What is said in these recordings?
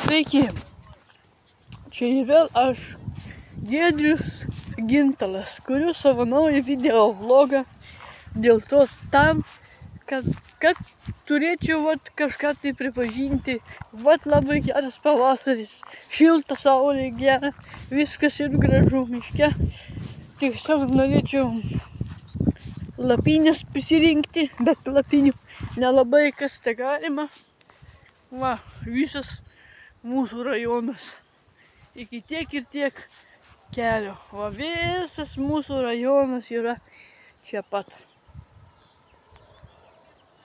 Sveiki, čia ir vėl aš, Giedrius Gintalas, kuriu savo naują video vlogą dėl to tam, kad turėčiau kažką tai pripažinti. Labai geras pavasaris, šilta saulė, gera, viskas ir gražu miške. Tiesiog norėčiau lapines prisirinkti, bet lapinių nelabai kas te galima. Visas mūsų rajonas iki tiek ir tiek kelio. Visas mūsų rajonas yra čia pat.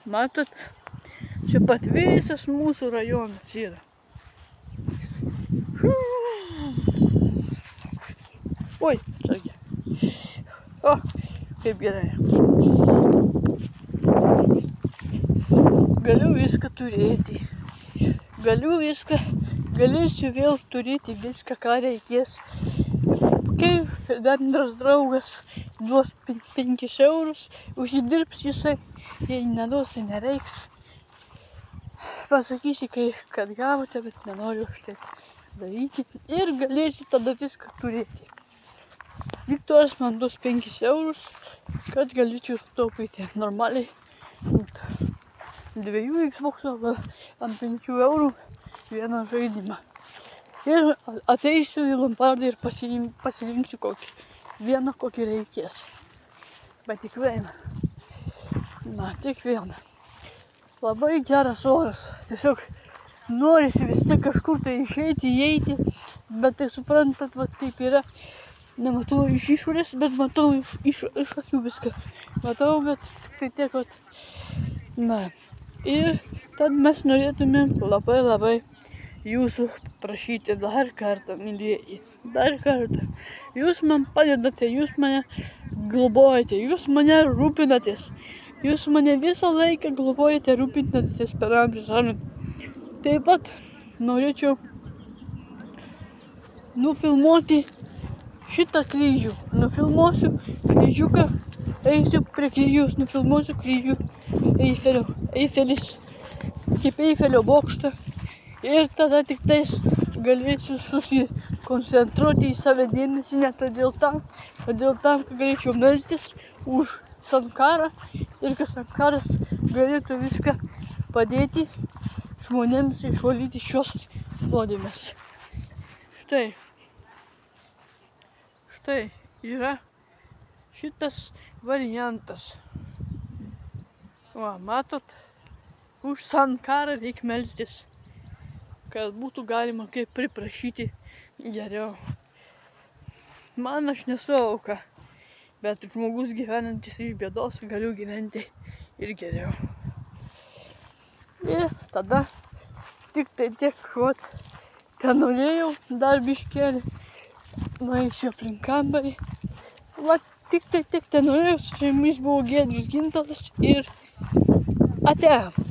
Matot, čia pat visas mūsų rajonas yra. Oi, atsargiai. O, kaip gerai. Galiu viską turėti. Galėsiu vėl turėti viską, ką reikės. Kai bendras draugas duos 5 eurus, užsidirbs jisai, jei neduos, nereiks. Pasakysi, kad gavote, bet nenoriu už tai daryti. Ir galėsi tada viską turėti. Viktoras man duos 5 eurus, kad galėčiau sutaupyti normaliai ant 2 Xbox arba ant 5 eurų vieną žaidimą. Ir ateisiu į Lombardą ir pasirinksiu kokį reikės. Bet tik vieną. Tik vieną. Labai geras oras. Tiesiog norisi vis tiek kažkur tai išeiti, įeiti. Bet tai suprantat, taip yra. Nematau iš išorės, bet matau iš akių viską. Matau, bet tai tiek. Ir tad mes norėtumėm labai jūsų prašyti dar kartą, mylieji. Dar kartą. Jūs man padedate, jūs mane globojate, jūs mane rūpinatės. Jūs mane visą laiką globojate, rūpinatės per amžius. Taip pat norėčiau nufilmuoti šitą kryžių. Nufilmuosiu kryžiuką, eisiu prie kryžiaus, nufilmuosiu kryžių. Eifelis, kaip Eifelio bokštą. Ir tada tik tais galėsiu susikoncentruoti į save dėmesį, ne todėl tam, kad galėčiau melstis už Sankarą ir kad Sankaras galėtų viską padėti žmonėms išvalyti šios nuodėmės. Štai yra šitas variantas. Matot, už Sankarą reikia melstis, kad būtų galima kaip priprašyti geriau. Man aš nesu auka, bet žmogus gyvenantis iš bėdos galiu gyventi ir geriau. Ir tada tik tai tiek, ten norėjau dar biškelį, nueisiu aplink kambarį. Tik tai ten norėjau, su jumis buvo Giedrius Gintalas ir ate.